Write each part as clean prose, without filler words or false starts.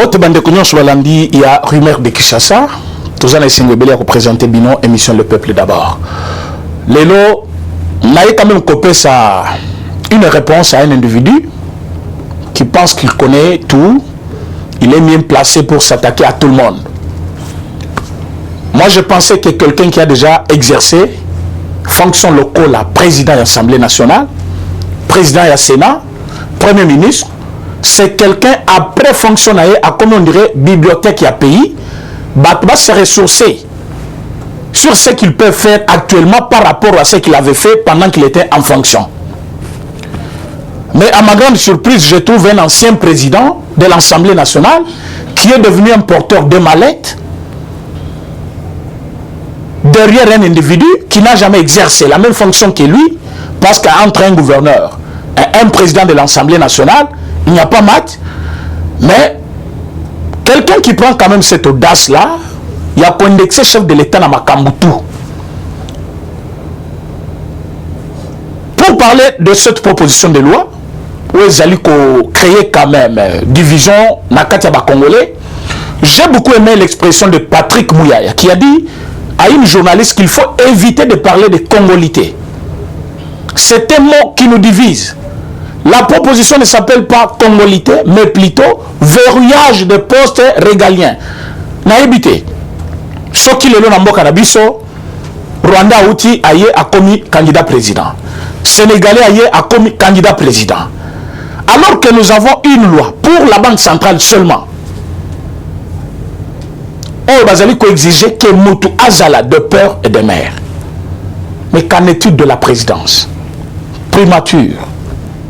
Bote bande konyon sur lundi, il y a rumeur de Kinshasa. Tous en essayant de représenter Binon, émission Le Peuple d'abord. Lélo, n'a quand même copé ça une réponse à un individu qui pense qu'il connaît tout. Il est bien placé pour s'attaquer à tout le monde. Moi, je pensais que quelqu'un qui a déjà exercé fonction locale, la président de l'Assemblée nationale, président du Sénat, premier ministre, c'est quelqu'un après fonctionnaire à, comme on dirait, bibliothèque et à pays, va se ressourcer sur ce qu'il peut faire actuellement par rapport à ce qu'il avait fait pendant qu'il était en fonction. Mais à ma grande surprise, je trouve un ancien président de l'Assemblée nationale qui est devenu un porteur de mallette derrière un individu qui n'a jamais exercé la même fonction que lui, parce qu'entre un gouverneur et un président de l'Assemblée nationale, il n'y a pas match. Mais quelqu'un qui prend quand même cette audace-là, il y a condexé chef de l'État dans Makambutu. Pour parler de cette proposition de loi, où ils allaient créer quand même division dans Katia Congolais, j'ai beaucoup aimé l'expression de Patrick Mouyaya qui a dit à une journaliste qu'il faut éviter de parler de congolité. C'est un mot qui nous divise. La proposition ne s'appelle pas congolité, mais plutôt verrouillage de postes régaliens. Naïbité. Ce qui est là dans Mokanabiso, Rwanda outi aye a commis candidat président. Sénégalais aye a commis candidat président. Alors que nous avons une loi pour la Banque centrale seulement. On va exiger que Moutou Azala de peur et de mère. Mais qu'en est-il de la présidence? Primature,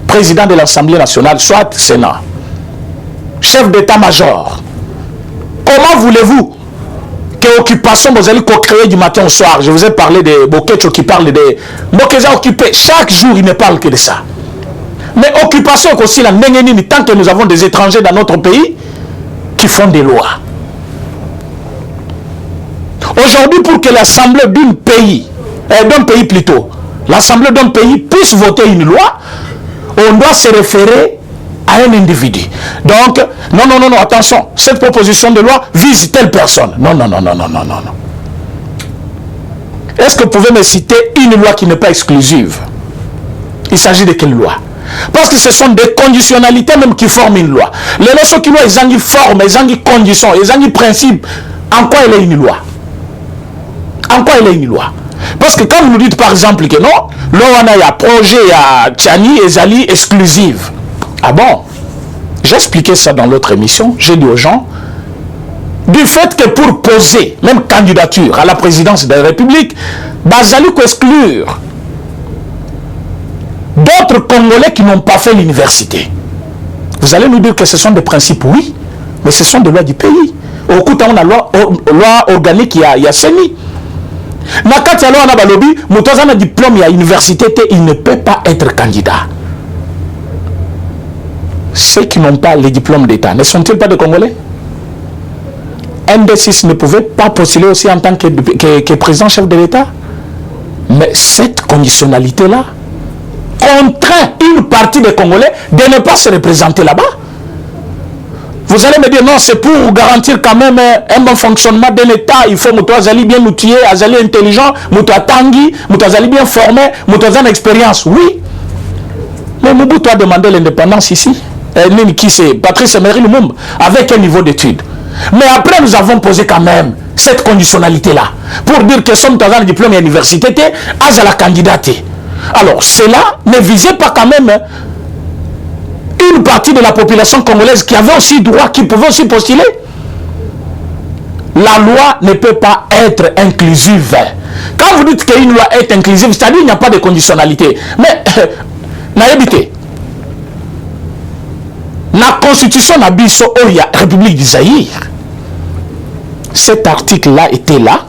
président de l'Assemblée nationale, soit Sénat, chef d'état-major. Comment voulez-vous que l'occupation vous allez créer du matin au soir? Je vous ai parlé de Bokecho qui parle de Bokeza occupé. Chaque jour, il ne parle que de ça. Mais occupation aussi, la Nengenini, tant que nous avons des étrangers dans notre pays qui font des lois. Aujourd'hui, pour que l'Assemblée d'un pays plutôt, l'Assemblée d'un pays puisse voter une loi, on doit se référer à un individu. Donc, non, attention, cette proposition de loi vise telle personne. Non. Est-ce que vous pouvez me citer une loi qui n'est pas exclusive? Il s'agit de quelle loi? Parce que ce sont des conditionnalités même qui forment une loi. Les lois qui ont des formes, des conditions, des principes. En quoi elle est une loi? En quoi elle est une loi? Parce que quand vous nous dites par exemple que non, là il y a projet, il y a Tchani et Zali exclusive. Ah bon? J'ai expliqué ça dans l'autre émission. J'ai dit aux gens, du fait que pour poser même candidature à la présidence de la République, Bazali exclure d'autres Congolais qui n'ont pas fait l'université. Vous allez nous dire que ce sont des principes, oui, mais ce sont des lois du pays. Au coup, on a loi organique, il y a CENI. Nakati alors on a balobi, Moutouazan a diplôme à l'université, il ne peut pas être candidat. Ceux qui n'ont pas les diplômes d'État, ne sont-ils pas des Congolais? ND6 ne pouvait pas postuler aussi en tant que président chef de l'État. Mais cette conditionnalité-là contraint une partie des Congolais de ne pas se représenter là-bas. Vous allez me dire, non, c'est pour garantir quand même un bon fonctionnement de l'État. Il faut Moutouazali bien outillé, Azali intelligent, Moutouatangi, Moutouazali bien formé, Moutouazali expérience. Oui. Mais Mobutu a demandé l'indépendance ici. Qui c'est Patrice Emery Lumumba, avec un niveau d'études. Mais après, nous avons posé quand même cette conditionnalité-là. Pour dire que son diplôme à l'université, à la candidaté. Alors, cela ne visait pas quand même une partie de la population congolaise qui avait aussi droit, qui pouvait aussi postuler. La loi ne peut pas être inclusive. Quand vous dites qu'une loi est inclusive, c'est-à-dire qu'il n'y a pas de conditionnalité. Mais, naïbité. La constitution d'Abisso, il y a République du Zaïre. Cet article-là était là.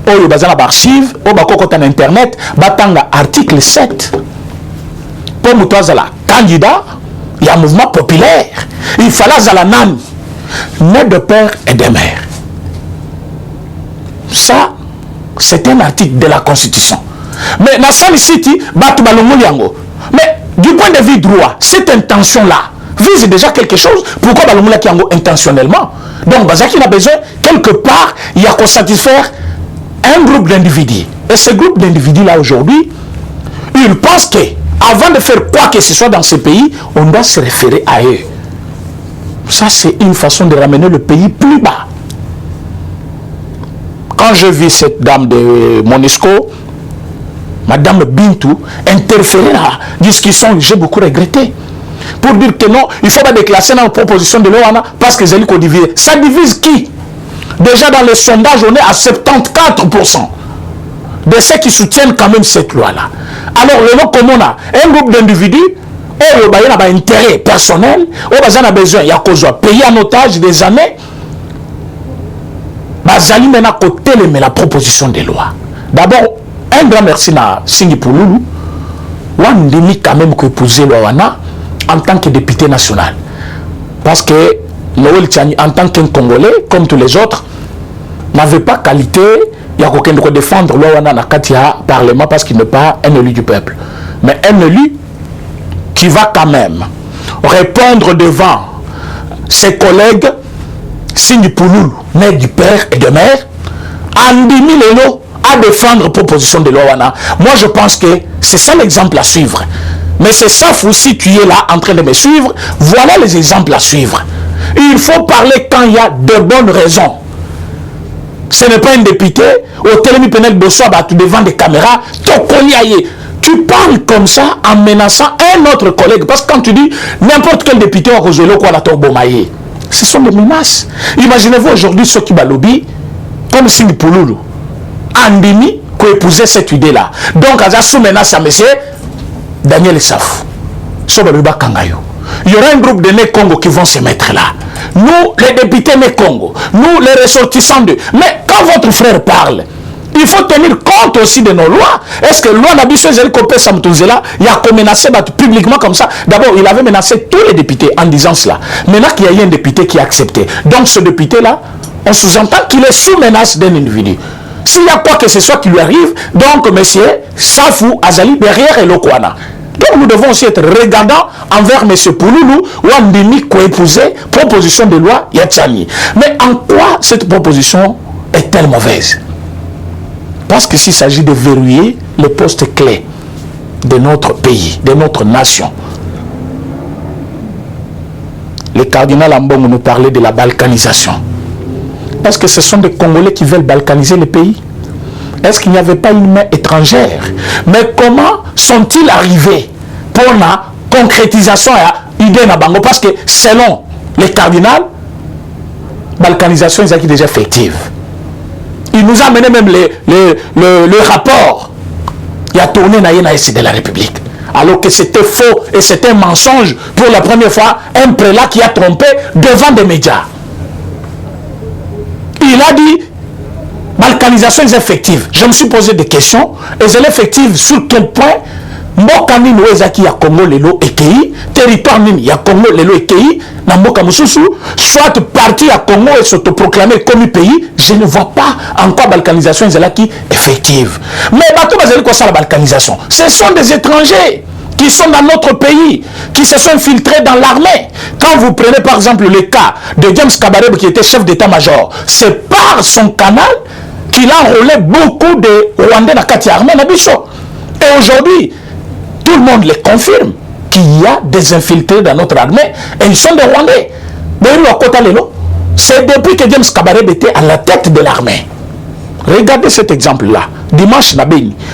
Il y a archive, il y a internet, il y a article 7. Pour Moutouazala, candidat, il y a un mouvement populaire. Il fallait Zala Nan, né de père et de mère. Ça, c'est un article de la Constitution. Mais dans Sani City, mais du point de vue droit, cette intention-là, vise déjà quelque chose. Pourquoi Balomula qui en intentionnellement? Donc, Bazaki a besoin, quelque part, il y a qu'à satisfaire un groupe d'individus. Et ce groupe d'individus-là, aujourd'hui, ils pensent que avant de faire quoi que ce soit dans ce pays, on doit se référer à eux. Ça, c'est une façon de ramener le pays plus bas. Quand je vis cette dame de Monisco, Madame Bintou, interférer dans la discussion, j'ai beaucoup regretté. Pour dire que non, il ne faut pas déclasser dans la proposition de l'OANA parce que c'est lui qui divise. Ça divise qui? Déjà dans les sondages, on est à 74% de ceux qui soutiennent quand même cette loi-là. Alors, le nom comme on a un groupe d'individus, il y a un intérêt personnel, il y a besoin, il y a payer en otage des années. Bazali maintenant côté la proposition de loi. D'abord, un grand merci à Singi Pouloulou. Wandemi quand même que épouser Loana en tant que député national. Parce que Noël Tchani, en tant qu'un Congolais, comme tous les autres, n'avait pas qualité, il y a quelqu'un de défendre Loana dans le Parlement parce qu'il n'est pas un élu du peuple. Mais un élu qui va quand même répondre devant ses collègues, Singi Pouloulou, né du père et de mère, Andimi Lelo, à défendre proposition de l'OANA. Moi, je pense que c'est ça l'exemple à suivre. Mais c'est ça, si tu es là en train de me suivre, voilà les exemples à suivre. Il faut parler quand il y a de bonnes raisons. Ce n'est pas un député, au Télémi Penel Bosso, devant des caméras, tu parles comme ça en menaçant un autre collègue. Parce que quand tu dis n'importe quel député a rejoint quoi la Torbomaye, ce sont des menaces. Imaginez-vous aujourd'hui ceux qui lobby comme Singi Pouloulou. Andimi qui épousait cette idée-là. Donc, à sous menace à monsieur Daniel Saf. Il y aura un groupe de Né Congo qui vont se mettre là. Nous, les députés Né Congo, nous, les ressortissants d'eux. Mais quand votre frère parle, il faut tenir compte aussi de nos lois. Est-ce que loi n'a pas Samtouzela, il a menacé publiquement comme ça? D'abord, il avait menacé tous les députés en disant cela. Maintenant qu'il y a eu un député qui a accepté. Donc, ce député-là, on sous-entend qu'il est sous menace d'un individu. S'il y a quoi que ce soit qui lui arrive, donc, monsieur Safou Azali derrière et Lokwana. Donc, nous devons aussi être regardants envers monsieur Pouloulou ou Andimi qui a épousé proposition de loi Yatchani. Mais en quoi cette proposition est-elle mauvaise? Parce que s'il s'agit de verrouiller les postes clés de notre pays, de notre nation. Le cardinal Ambongo nous parlait de la balkanisation. Est-ce que ce sont des Congolais qui veulent balkaniser le pays? Est-ce qu'il n'y avait pas une main étrangère? Mais comment sont-ils arrivés pour la concrétisation à l'idée de Bango? Parce que selon le cardinal, la balkanisation est déjà effective. Il nous a amené même le rapport. Il a tourné dans de la République. Alors que c'était faux et c'était un mensonge pour la première fois. Un prélat qui a trompé devant des médias. Il a dit, balkanisation est effective. Je me suis posé des questions. Est-elle effective sur quel point? Mboka nini wezaki ya Congo lelo ekei, territoire nini ya Congo lelo ekei, na mboka mususu, soit parti à Congo et s'autoproclamer comme pays, je ne vois pas en quoi balkanisation est effective. Mais bateau bazali quoi ça la balkanisation? Ce sont des étrangers qui sont dans notre pays, qui se sont infiltrés dans l'armée. Quand vous prenez par exemple le cas de James Kabarebe qui était chef d'état-major, c'est par son canal qu'il a enrôlé beaucoup de Rwandais dans la Kati armée Nabicho. Et aujourd'hui, tout le monde les confirme qu'il y a des infiltrés dans notre armée et ils sont des Rwandais. C'est depuis que James Kabarebe était à la tête de l'armée. Regardez cet exemple-là. Dimanche,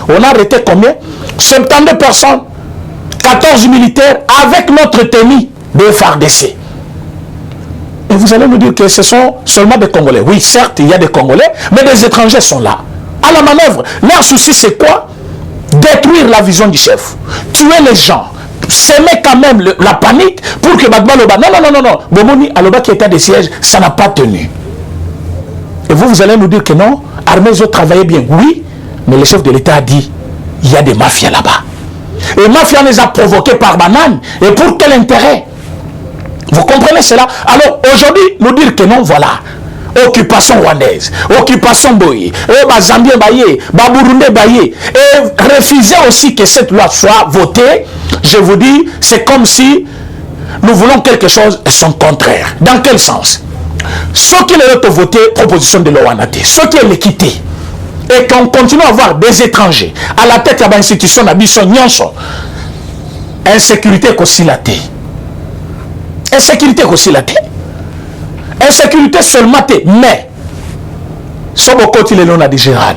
on a arrêté combien? 72 personnes, 14 militaires avec notre tenue de FARDC. Et vous allez nous dire que ce sont seulement des Congolais. Oui, certes, il y a des Congolais, mais des étrangers sont là. À la manœuvre, leur souci c'est quoi? Détruire la vision du chef, tuer les gens, semer quand même la panique pour que Badba Loba, non, Bomoni Aloba qui était des sièges, ça n'a pas tenu. Et vous allez nous dire que non, armées ont travaillé bien. Oui, mais le chef de l'État a dit, il y a des mafias là-bas. Et mafia les a provoqués par banane. Et pour quel intérêt? Vous comprenez cela? Alors aujourd'hui, nous dire que non, voilà. Occupation rwandaise, occupation boye, Zambien baye, Burundi baye, et refuser aussi que cette loi soit votée, je vous dis, c'est comme si nous voulons quelque chose et son contraire. Dans quel sens? Ceux qui ont voté proposition de l'OANAT, ceux qui ont l'équité, et qu'on continue à avoir des étrangers à la tête de l'institution d'Abisson Nyonso, insécurité aussi la thé. Insécurité aussi la thé. Insécurité seulement thé. Mais, sur le côté de l'on a dit Gérard,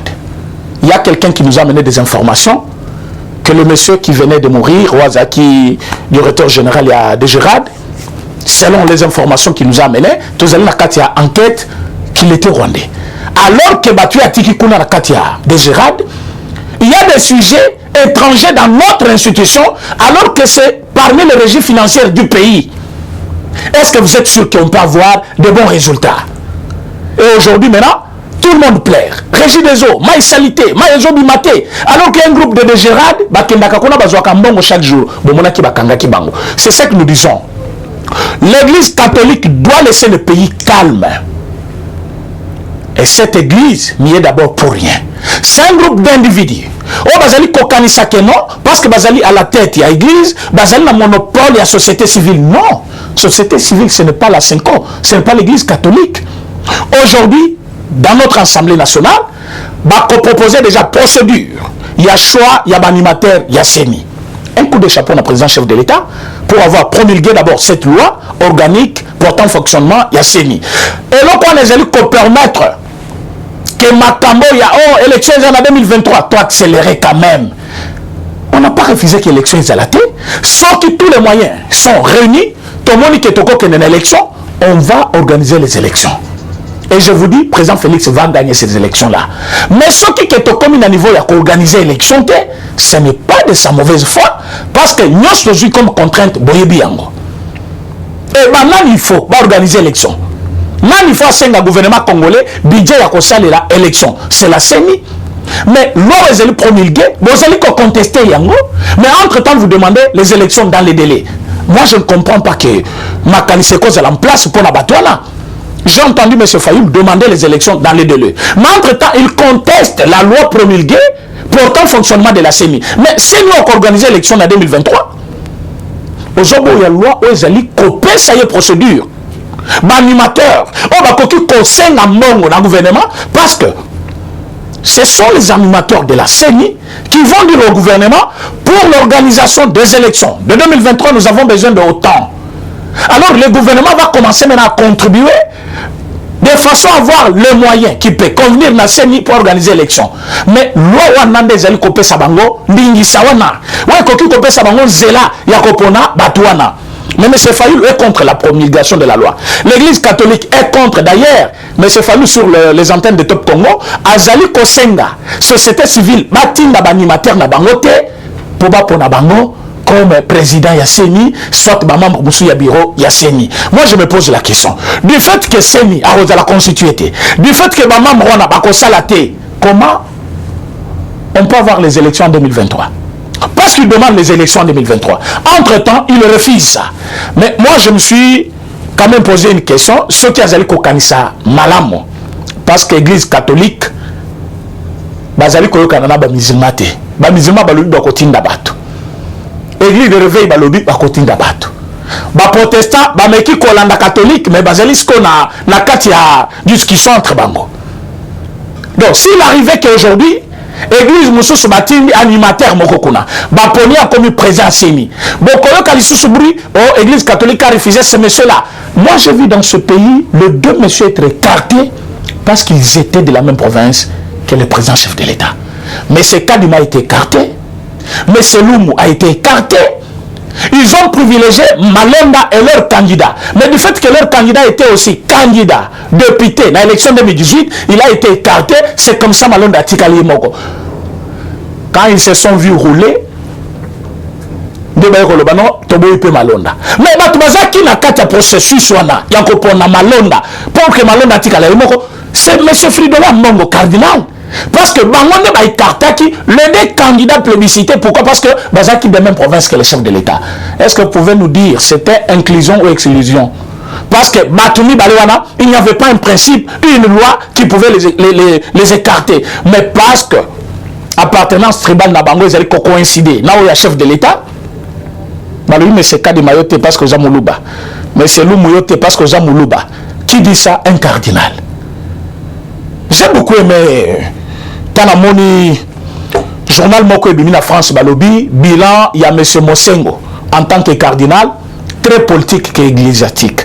il y a quelqu'un qui nous a amené des informations que le monsieur qui venait de mourir, Ouazaki, directeur général de Gérard, selon les informations qu'il nous a amenées, tous allons à enquête qu'il était rwandais. Alors que Batu Atiki Kuna Katia de Gérard, il y a des sujets étrangers dans notre institution, alors que c'est parmi les régies financières du pays. Est-ce que vous êtes sûr qu'on peut avoir de bons résultats? Et aujourd'hui, maintenant, tout le monde plaire. Régie des eaux, maïs salité, maïs bimaté. Alors qu'il y a un groupe de Gérard, chaque jour, c'est ça que nous disons. L'église catholique doit laisser le pays calme. Et cette église n'y est d'abord pour rien. C'est un groupe d'individus. Oh, Bazali Kokanisa que non, parce que Bazali à la tête, il y a l'église, Bazali a monopole, il y a société civile. Non, société civile, ce n'est pas la Cinco, ce n'est pas l'église catholique. Aujourd'hui, dans notre Assemblée nationale, bah, on proposait déjà procédure. Il y a choix, il y a animateur, il y a CENI. Un coup de chapeau à la président chef de l'État pour avoir promulgué d'abord cette loi organique portant fonctionnement, il y a CENI. Et là, on a allé permettre que Makambo, il y a élection en 2023, toi accélérer quand même. On n'a pas refusé que l'élection soit la tête. Sauf que tous les moyens sont réunis. Tout le monde qui est une élection, on va organiser les élections. Et je vous dis, président Félix va gagner ces élections-là. Mais ceux qui sont comme à niveau pour organiser l'élection, ce n'est pas de sa mauvaise foi, parce que nous sommes comme contrainte Boyebiango. Et maintenant, il faut organiser l'élection. Maintenant, il faut un gouvernement congolais, budget à l'élection. C'est la CENI. Mais loi vous allez promulguer, vous allez contester Yango, mais entre-temps, vous demandez les élections dans les délais. Moi, je ne comprends pas que Makani cause en place pour la Batouana. J'ai entendu M. Fayoum demander les élections dans les délais. Mais entre-temps, il conteste la loi promulguée portant le fonctionnement de la CENI. Mais c'est nous qui organisons l'élection en 2023. Aujourd'hui, il y a une loi où ils allaient copier ça y est procédure. Animateur, on va copier conseil dans le gouvernement parce que ce sont les animateurs de la CENI qui vont dire au gouvernement pour l'organisation des élections. De 2023, nous avons besoin de autant. Alors le gouvernement va commencer maintenant à contribuer de façon à avoir le moyen qui peut convenir à la CENI pour organiser l'élection. Mais loi Wanande Zali Kopé Sabango, Ndingi Sawana, ouais, Koki Kopé Sabango, Zela, Yakopona, Batouana. Mais M. Fayoul est contre la promulgation de la loi. L'église catholique est contre d'ailleurs. M. Fayoul sur les antennes de Top Congo, Azali Kosenga, société civile, Batinda Banimater Nabangote, Poba Ponabango, comme président Yasseni, soit membre Moussou Yabiro Yasseni. Moi, je me pose la question. Du fait que Seni a la constitué, du fait que membre Rona Bakosalate, comment on peut avoir les élections en 2023? Parce qu'il demande les élections en 2023. Entre-temps, il refuse ça. Mais moi, je me suis quand même posé une question. Ceux qui ont Kokanisa Malamo, parce que l'église catholique, Bazali Koyokanana Bamizimate, Bamizima Balobi Bakotinda Batu. Église de réveil balobi bakotinda batu. Ba protestant ba meki kolanda catholique mais bazali sko na kati ya discussion entre bango. Donc s'il arrivait qu'aujourd'hui église mususu batindi animateur mokokuna ba poni a commis présent Seni. Bokoyo kalisusu bri oh église catholique a refusé ce monsieur là. Moi j'ai vu dans ce pays les deux messieurs être écartés parce qu'ils étaient de la même province que le président chef de l'État. Mais ce Kadima a été écarté. Mais Seloumou a été écarté. Ils ont privilégié Malonda et leur candidat. Mais du fait que leur candidat était aussi candidat député dans l'élection 2018, il a été écarté. C'est comme ça Malonda a Tikali Moko. Quand ils se sont vus rouler, mais qui n'a qu'à processus Malonda pour que Malonda Tikali Moko, c'est M. Fridola Mongo cardinal. Parce que Bangonde va écarter le deux candidats plébiscités. Pourquoi? Parce que Bazaki de la même province que le chef de l'État. Est-ce que vous pouvez nous dire c'était inclusion ou exclusion? Parce que Batoumi Balewana, il n'y avait pas un principe, une loi qui pouvait les écarter. Mais parce que appartenance tribale Nabango, ils allaient coïncider. Là où il y a chef de l'État, Balobi mais c'est cas de Mayotte parce que Zamoulouba. Mais c'est Loumoyote parce que Zamoulouba. Qui dit ça? Un cardinal. J'ai beaucoup aimé Tanamoni journal Moko Ebimina France Balobi, bilan, il y a M. Mosengo en tant que cardinal, très politique qu'ecclésiastique.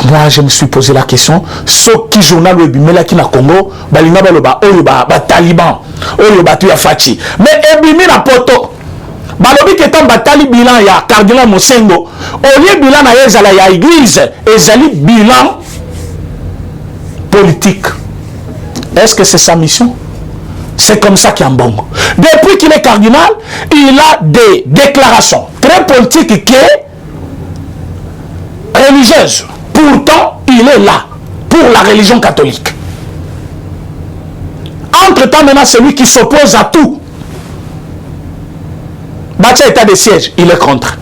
Moi, je me suis posé la question, ce qui journal Ebimela qui na Congo, Balinga Baloba, Oyoba, Taliban, Oyoba Tuya Fachi. Mais Ebimina Poto, Balobi qui est un batali bilan, il y a cardinal Mosengo, au lieu bilan, il y a église, et bilan politique. Est-ce que c'est sa mission? C'est comme ça qu'il y a un bon. Depuis qu'il est cardinal, il a des déclarations très politiques qui est religieuse. Pourtant, il est là pour la religion catholique. Entre-temps, maintenant, c'est lui qui s'oppose à tout. Batia état de siège, il est contre.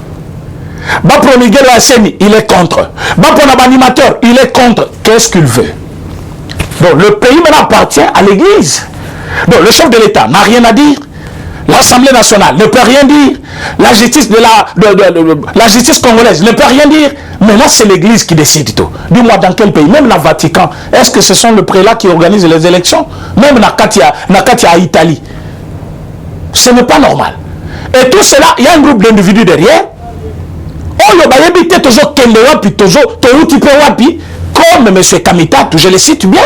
Bapro Miguel Hasseni, il est contre. Bapro Nabanimateur, il est contre. Qu'est-ce qu'il veut? Donc, le pays maintenant appartient à l'église. Donc, le chef de l'État n'a rien à dire. L'Assemblée nationale ne peut rien dire. La justice, la justice congolaise ne peut rien dire. Mais là, c'est l'église qui décide tout. Dis-moi, dans quel pays? Même le Vatican, est-ce que ce sont les prélats qui organisent les élections? Même Nakatia Italie. Ce n'est pas normal. Et tout cela, il y a un groupe d'individus derrière. Oh, le bayebi te toujours kendewapi, toujours, wapi. Comme M. Kamita, je le cite bien,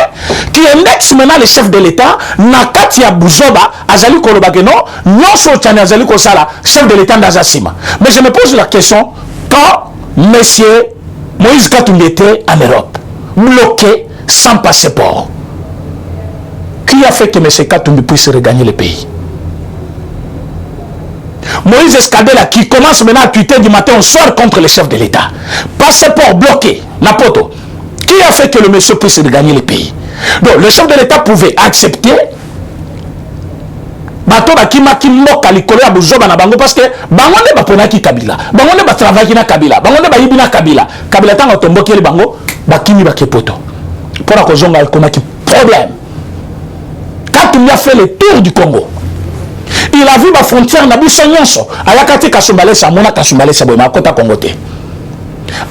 qui indexe maintenant le chef de l'État, Nakatia Bouzoba, Azali Kolobageno, non Sochane Azali Kosala, chef de l'État d'Azasima. Mais je me pose la question, quand M. Moïse Katumbi était en Europe, bloqué, sans passeport, qui a fait que M. Katumbi puisse regagner le pays? Moïse Escadela qui commence maintenant à tweeter du matin au soir contre le chef de l'État. Passeport bloqué, Napoto. Qui a fait que le monsieur puisse gagner le pays? Donc le chef de l'État pouvait accepter bato bakimaki mboka likolo ya buzoba na bango parce que bango nde baponaki Kabila, bango nde batravaillaki na Kabila, bango nde bayibi na Kabila. Kabila tanga tombokeli bango bakimi bakepoto. Pour la kozonga ekomaki problème. Katumbi a fait le tour du Congo. Il a vu la frontière na biso nyonso. Ayakati Kasumbalé sa mona Kasumbalé sa boyma kota Congo te.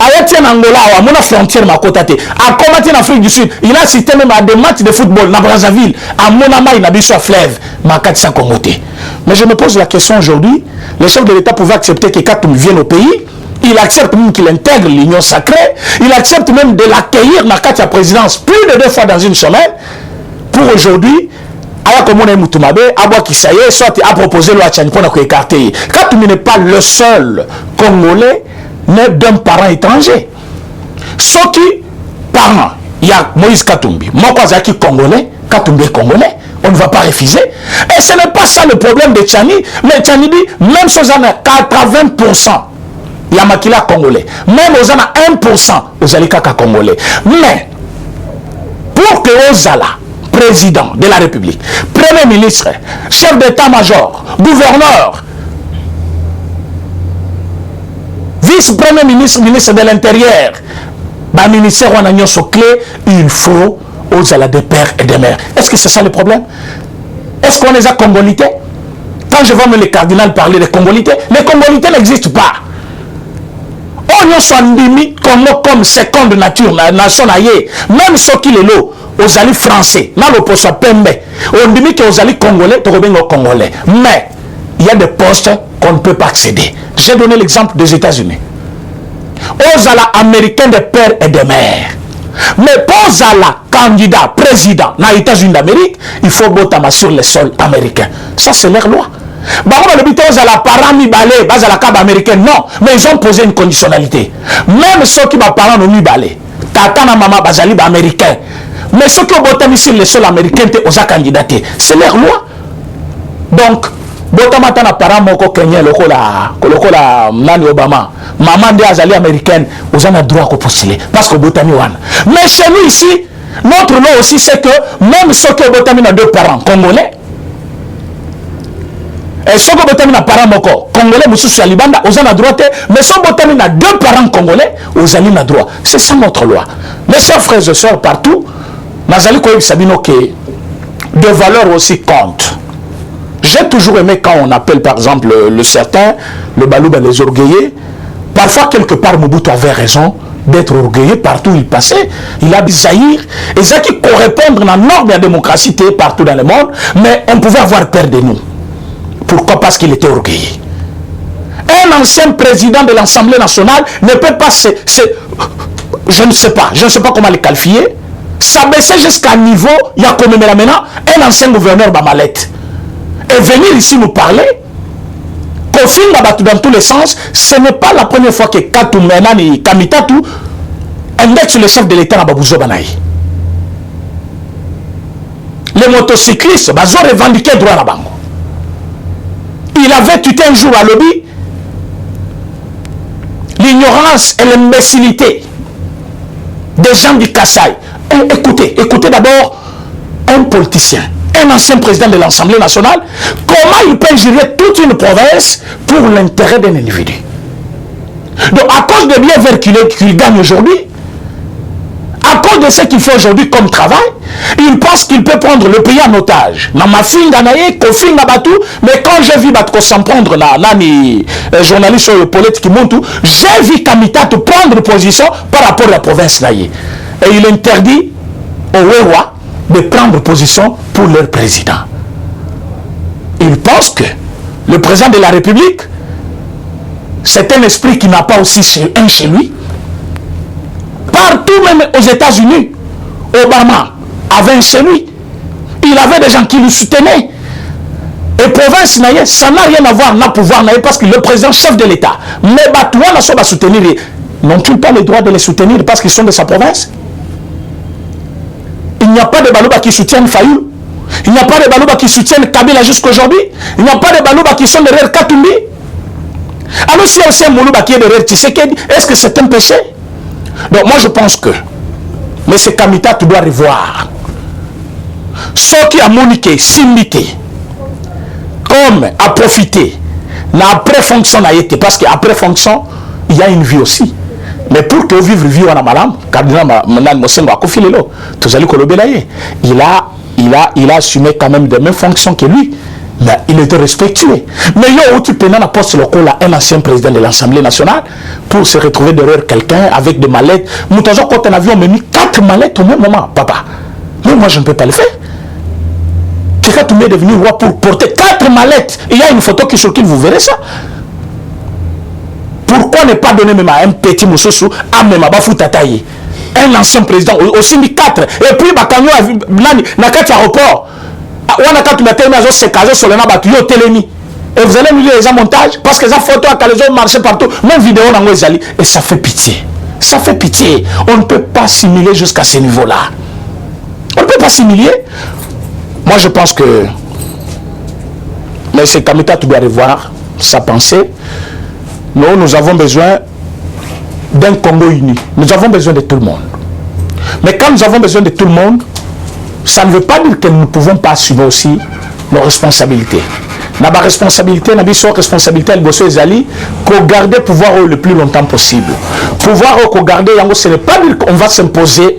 Ayati en Angola, à mon frontière, ma côté. À combattre en Afrique du Sud, il a assisté même à des matchs de football dans Brazzaville. À Monama, il a vu sur fleuve, ma Katsa Congoté. Mais je me pose la question aujourd'hui, le chef de l'État pouvait accepter que Katumbi vienne au pays. Il accepte même qu'il intègre l'union sacrée. Il accepte même de l'accueillir dans la présidence plus de 2 fois dans une semaine. Pour aujourd'hui, Ayakomone Moutumabe, Abwa Kisaye, soit a proposé le Hachani pour écarter. Katumbi n'est pas le seul Congolais né d'un parent étranger. Ceux qui, parents, il y a Moïse Katumbi, Mokwazaki congolais, Katumbi est congolais, on ne va pas refuser. Et ce n'est pas ça le problème de Tchani, mais Tchani dit, même si on a 80%, il y a Makila congolais, même aux 1%, aux Alikaka congolais. Mais, pour que Ozala, président de la République, premier ministre, chef d'état-major, gouverneur, vice-premier ministre, ministre de l'Intérieur, le ministère où on a son clé, il faut aux ala des pères et des mères. Est-ce que c'est ça le problème? Est-ce qu'on les a congolités? Quand je vois les cardinals parler de congolités, les congolités n'existent pas. On a son demi comme seconde nature, la nation aïe, même ceux qui les lots, aux alliés français, là l'opposition pembe, on dit que aux alliés congolais, tu reviens aux congolais. Mais il y a des postes qu'on ne peut pas accéder. J'ai donné l'exemple des États-Unis. Aux ala américains de pères et de mères. Mais pour la candidat, président, dans les États-Unis d'Amérique, il faut botama sur le sol américain. Ça, c'est leur loi. Aux ala parents balé, bas à la cab américaine, non. Mais ils ont posé une conditionnalité. Même ceux qui ont parents non balé, tata na maman bazali américain. Mais ceux qui ont botama sur le sol américain, aux a candidaté. C'est leur loi. Donc, botamata na para moko Kenya lokola nani Obama maman de azali américaine aux a droit à postuler parce que botami wana. Mais chez nous ici notre loi aussi c'est que même ceux qui botami na 2 parents congolais et ceux qui botami na parents moko congolais mususu libanda aux a droit mais ceux qui botami na 2 parents congolais aux a na droit. C'est ça notre loi. Mes chers frères et sœurs partout nazali ko sabino que de valeur aussi compte. J'ai toujours aimé quand on appelle par exemple le certain, le balouba les orgueillés, parfois, quelque part, Mobutu avait raison d'être orgueilleux partout où il passait. Il a dit Zaïre, et ça qui correspond à la norme de la démocratie partout dans le monde, mais on pouvait avoir peur de nous. Pourquoi? Parce qu'il était orgueilleux. Un ancien président de l'Assemblée nationale ne peut pas je ne sais pas comment le qualifier, s'abaisser jusqu'à un niveau, il y a comme maintenant un ancien gouverneur Bamalette, et venir ici nous parler, dans tous les sens. Ce n'est pas la première fois que Katou Menani Kamitatu indexe le chef de l'État à Babouzo Banaï. Les motocyclistes, ils ont revendiqué droit à la banque. Il avait tué un jour à lobby l'ignorance et l'imbécilité des gens du Kassai. Écoutez d'abord un politicien, un ancien président de l'Assemblée nationale, comment il peut gérer toute une province pour l'intérêt d'un individu. Donc à cause de bien verts qu'il gagne aujourd'hui, à cause de ce qu'il fait aujourd'hui comme travail, il pense qu'il peut prendre le pays en otage. Mais quand j'ai vu Batko s'en prendre journaliste sur le politique qui monte, j'ai vu Kamita prendre position par rapport à la province. Et il interdit au Wewa de prendre position pour leur président. Il pense que le président de la République, c'est un esprit qui n'a pas aussi chez lui. Partout, même aux États-Unis, Obama avait chez lui. Il avait des gens qui le soutenaient. Et province, ça n'a rien à voir avec le pouvoir, parce que le président chef de l'État, mais Batouan n'a pas soutenir. N'ont-ils pas le droit de les soutenir parce qu'ils sont de sa province? Il n'y a pas de Balouba qui soutiennent Fayou. Il n'y a pas de Balouba qui soutiennent Kabila jusqu'à aujourd'hui. Il n'y a pas de Balouba qui sont derrière Katumbi. Alors si aussi un Moulouba qui est derrière Tshisekedi, est-ce que c'est un péché? Donc moi je pense que, mais c'est Kamita, tu dois revoir. Ceux qui ont moniqué, simité, comme à profiter, après fonction n'a été, parce qu'après fonction, il y a une vie aussi. Mais pour que vivre vie on a malam, cardinal Mosengo a confié l'eau. Tous allez colobelayer. Il a assumé quand même des mêmes fonctions que lui. Mais il était respectueux. Mais il y a où tu peux dans la poste locale un ancien président de l'Assemblée nationale pour se retrouver derrière quelqu'un avec des mallettes. Moutazo, quand un avion m'a mis 4 mallettes au même moment, papa. Mais moi je ne peux pas le faire. Quelqu'un tout est devenu roi pour porter 4 mallettes. Il y a une photo qui sur qui vous verrez ça. Pourquoi ne pas donner même à un petit moussousou à même à Bafou Tataï, un ancien président aussi mis 4 et puis Bakanyo n'a qu'à aéroport. On a quand tu as ces cases sur le nabatouyo télémi. Et vous allez nous dire les montages parce que les photos à les ont marché partout, même vidéo dans les alliés. Et ça fait pitié. Ça fait pitié. On ne peut pas simuler jusqu'à ce niveau-là. On ne peut pas simuler. Moi je pense que mais c'est Kamita, tu dois revoir sa pensée. Nous avons besoin d'un Congo uni. Nous avons besoin de tout le monde. Mais quand nous avons besoin de tout le monde, ça ne veut pas dire que nous ne pouvons pas assumer aussi nos responsabilités. La responsabilité, la responsabilité, qu'on garde le pouvoir le plus longtemps possible. Pouvoir qu'on garde, ce n'est pas dire qu'on va s'imposer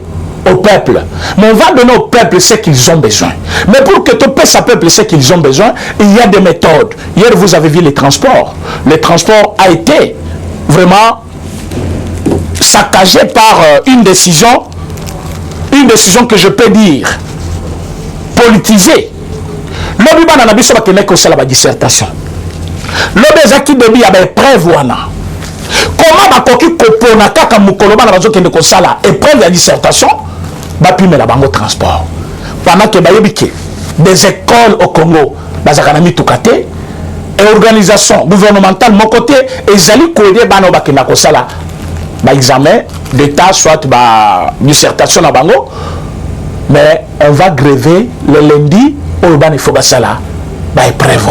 au peuple, mais on va donner au peuple ce qu'ils ont besoin. Mais pour que tout peuple ce qu'ils ont besoin, il y a des méthodes. Hier, vous avez vu les transports. Le transport a été vraiment saccagé par une décision que je peux dire politisée. L'objet n'a pas besoin de la dissertation. L'objet qui doit être épreuve. Comment bakoki kopona kaka mukoloba na bazo kende kosala épreuve de dissertation ba puis la bango transport pendant que bayebike des écoles au Congo bazakana mitukate et organisation gouvernementale mon côté ezali ko aider bana ba kenda kosala ba examen d'état soit ba dissertation na bango, mais on va gréver le lundi au ban il faut basala ba épreuve.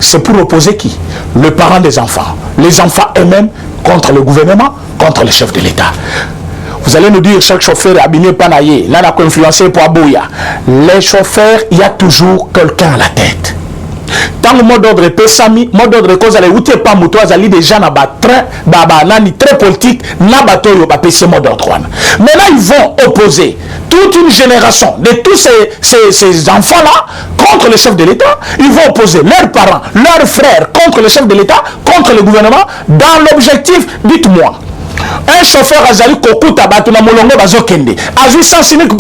C'est pour opposer qui? Le parent des enfants. Les enfants eux-mêmes contre le gouvernement, contre les chefs de l'État. Vous allez nous dire, chaque chauffeur est abîmé panaillé. Là, on a influencé pour Abouya. Les chauffeurs, il y a toujours quelqu'un à la tête. Dans le mot d'ordre pesami, mot d'ordre cause les outil pas moto azali déjà na ba train nani très politique na batoyo ba PC mot d'ordre. Maintenant ils vont opposer toute une génération de tous ces enfants là contre le chef de l'État. Ils vont opposer leurs parents, leurs frères contre le chef de l'État, contre le gouvernement dans l'objectif, dites-moi. Un chauffeur azali kokuta batu na molongo bazokende azui sans cynique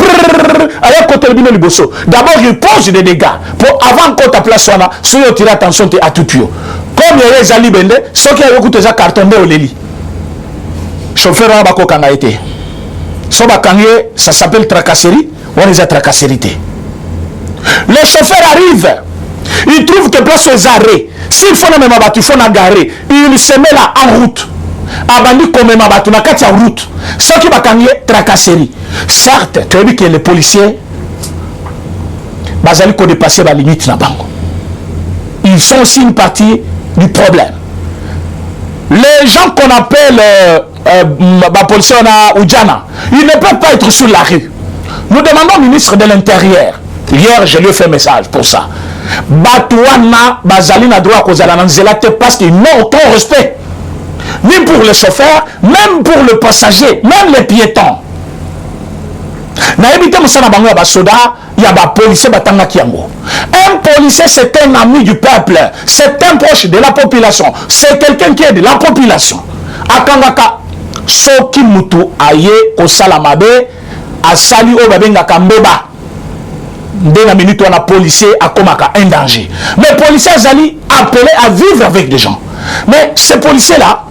aya côté le bino liboso. D'abord il pose des dégâts pour avant qu'on ta place wana soyo tirer attention te atutio comme il y a ezali bende soki ayo kutoza carton de oleli chauffeur wana bako kanga été so bakangé ça s'appelle tracasserie on les a tracasserie. Le chauffeur arrive, il trouve que place aux arrêts, s'il faut même abattu il faut na garer, il se met là en route. Abandi comme ma batu na kati ya route ce qui va gagner tracasserie. Certes tu as vu que les policiers bazali ko dépasser la limite na bango, ils sont aussi une partie du problème. Les gens qu'on appelle policiers na Ujana, ils ne peuvent pas être sur la rue. Nous demandons au ministre de l'Intérieur, hier je lui ai fait un message pour ça, Batouana bazali na droit kozala na nzela te parce qu'ils n'ont aucun respect ni pour le chauffeur, même pour le passager, même les piétons. Na évité musana bango ya basoda, ya ba policier batanga kiango. Un policier c'est un ami du peuple, c'est un proche de la population, c'est quelqu'un qui est de la population. Akangaka soki mutu aye kosala mabe, asali o babenga kambeba. Dès la minute où on a policier akomaka un danger. Mais policiers zali appelés à vivre avec des gens. Mais ces policiers là,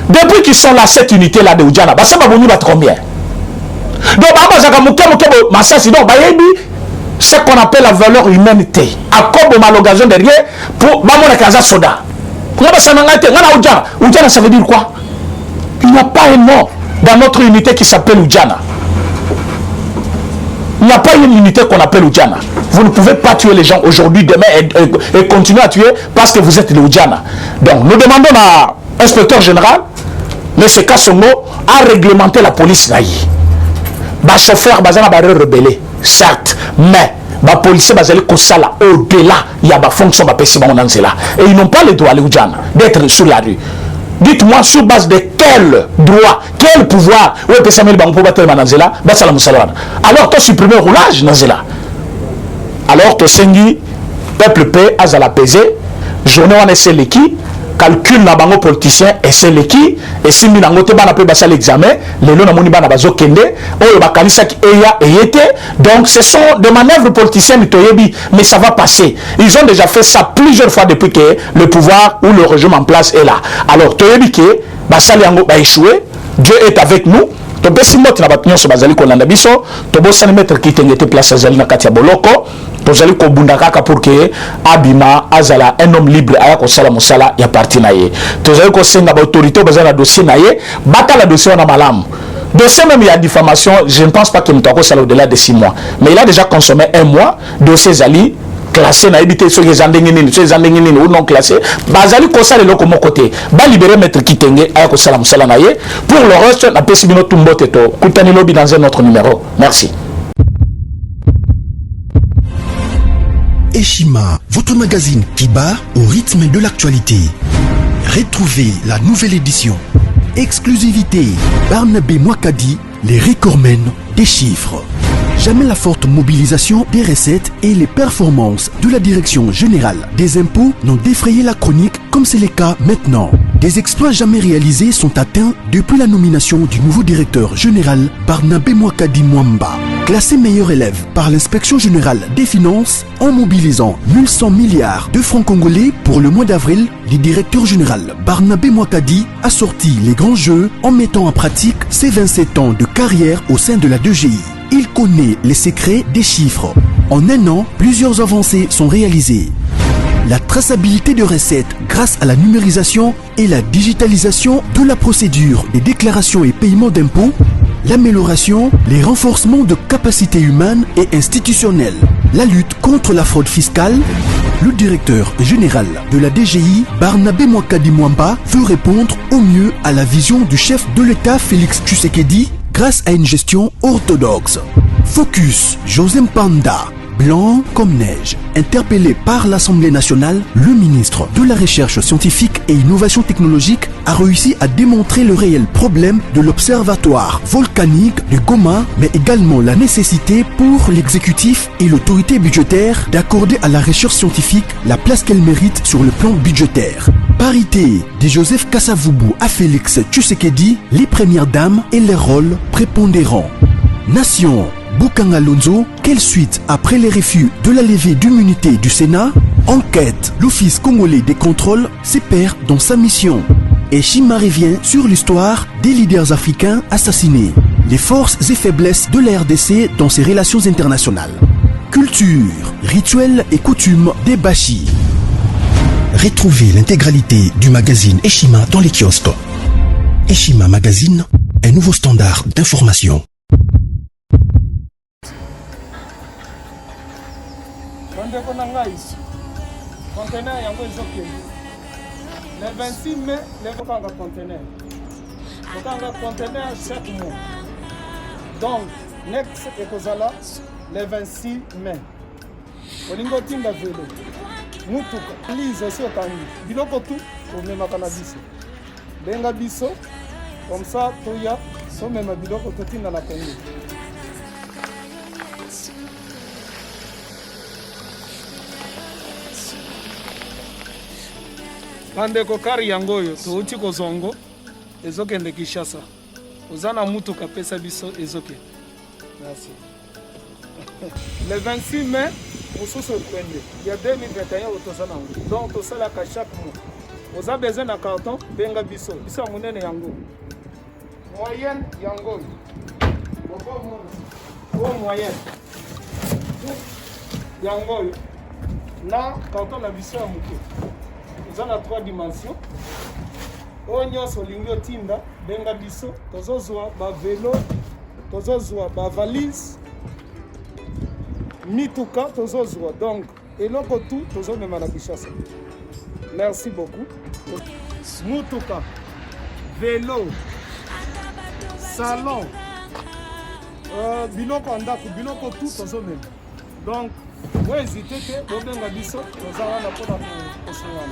depuis qu'ils sont là, cette unité-là de Oudjana, ça va venir battre combien? Donc, ce qu'on appelle la valeur humanité. À quoi on a l'occasion derrière pour Bamona Kaza Soda. Oudjana, ça veut dire quoi? Il n'y a pas un nom dans notre unité qui s'appelle Oudjana. Il n'y a pas une unité qu'on appelle Oudjana. Vous ne pouvez pas tuer les gens aujourd'hui, demain et continuer à tuer parce que vous êtes le Oudjana. Donc, nous demandons à l'inspecteur général, mais c'est Kassongo, à réglementer la police naïe. Les chauffeurs bazana ba rebelle, certes, mais les policiers bazali kosala au-delà, il y a des fonctions ba pesi ba onanzela et ils n'ont pas le droit les Oudjana d'être sur la rue. Dites-moi sur base de quel droit, quel pouvoir, où est Pessamel Bango Batel Mananzela, Batsala Moussalwan. Alors tu supprimes le roulage Nanzela. Alors tu sengi peuple paix azala pesé, journée on essaie l'équipe. Calcul na bango politicien et c'est l'équipe et si mi nango te bana pe basa l'examen les lo na moni bana bazo kende oyo bakalisa ki eya eyete. Donc ce sont des manœuvres politiciennes toyebi mais ça va passer. Ils ont déjà fait ça plusieurs fois depuis que le pouvoir ou le régime en place est là. Alors toyebi ke basali yango ba échoué, Dieu est avec nous. To besi moti na batunyo so bazali ko landa biso to bo sani mettre ki tengete place azali na kati ya boloko. Tozali ko bundakaka pour que Abima azala un homme libre aya ko sala musala ya parti na ye. Tozali ko senga ba autorité bazala dossier na ye, bata la dossier na malamu. Dossier même il y a diffamation, je ne pense pas que Moutako sala au-delà de 6 mois. Mais il a déjà consommé 1 mois, dossier zali classé na éviter ceux qui ont ou non classé. Bazali ko sala loko mon côté. Ba libérer maître Kitenge aya ko sala musala na ye. Pour le reste na pesi bino tumbote to. Kutani lobby dans un autre numéro. Merci. Eshima, votre magazine qui bat au rythme de l'actualité. Retrouvez la nouvelle édition. Exclusivité, Barnabé Mouakadi, les recordmen des chiffres. Jamais la forte mobilisation des recettes et les performances de la Direction Générale des Impôts n'ont défrayé la chronique comme c'est le cas maintenant. Des exploits jamais réalisés sont atteints depuis la nomination du nouveau directeur général Barnabé Mouakadi Mwamba. Classé meilleur élève par l'inspection générale des finances en mobilisant 1100 milliards de francs congolais pour le mois d'avril, le directeur général Barnabé Mouakadi a sorti les grands jeux en mettant en pratique ses 27 ans de carrière au sein de la DGI. Il connaît les secrets des chiffres. En 1 an, plusieurs avancées sont réalisées. La traçabilité de recettes grâce à la numérisation et la digitalisation de la procédure des déclarations et paiements d'impôts, l'amélioration, les renforcements de capacités humaines et institutionnelles, la lutte contre la fraude fiscale. Le directeur général de la DGI, Barnabé Mouakadi Mwamba, veut répondre au mieux à la vision du chef de l'État Félix Tshisekedi grâce à une gestion orthodoxe. Focus, José Mpanda, blanc comme neige. Interpellé par l'Assemblée nationale, le ministre de la Recherche scientifique et Innovation technologique a réussi à démontrer le réel problème de l'observatoire volcanique de Goma, mais également la nécessité pour l'exécutif et l'autorité budgétaire d'accorder à la recherche scientifique la place qu'elle mérite sur le plan budgétaire. Parité de Joseph Kasavubu à Félix Tshisekedi, les premières dames et les rôles prépondérants. Nation Bukanga Lonzo, quelle suite après les refus de la levée d'immunité du Sénat? Enquête, l'Office congolais des contrôles se perd dans sa mission. Et Chima revient sur l'histoire des leaders africains assassinés, les forces et faiblesses de la RDC dans ses relations internationales. Culture, rituels et coutumes des Bashi. Retrouvez l'intégralité du magazine Eshima dans les kiosques. Eshima Magazine, un nouveau standard d'information. Le 26 mai, les conteneurs. Conteneur chaque mois. Donc, next ekozala le 26 mai. Olingo tinga velo. Mutuka. Lise aussi otangi. Biloko tout pour même cannabis. Benga biso. Comme ça, toya, so même biloko tout tinga la Congo. Bandeko kari yango oyo touti kozongo ezokende Kinshasa. Ozana mutuka pesa biso ezoke. Merci. Le 26 mai, mosusu kwende. Il y a 2021 otozana ngo. Donc tosala ka chaque mois. Oza besoin na carton benga biso. Biso munene yango. Moyenne yango. Bon moyenne. Yango. Na carton na biso ya muke. Nous avons 3 dimensions. Onyo solingo tinda benga biso tozozwa ba vélo, tozozwa ba valise, mituka tozozwa. Donc eloko tout tozomema na Kinshasa. Merci beaucoup. Mutuka, vélo, salon, biloko andako, biloko tout tozomema. Donc vous hésitez que bobenga biso tozala na pona kosongana.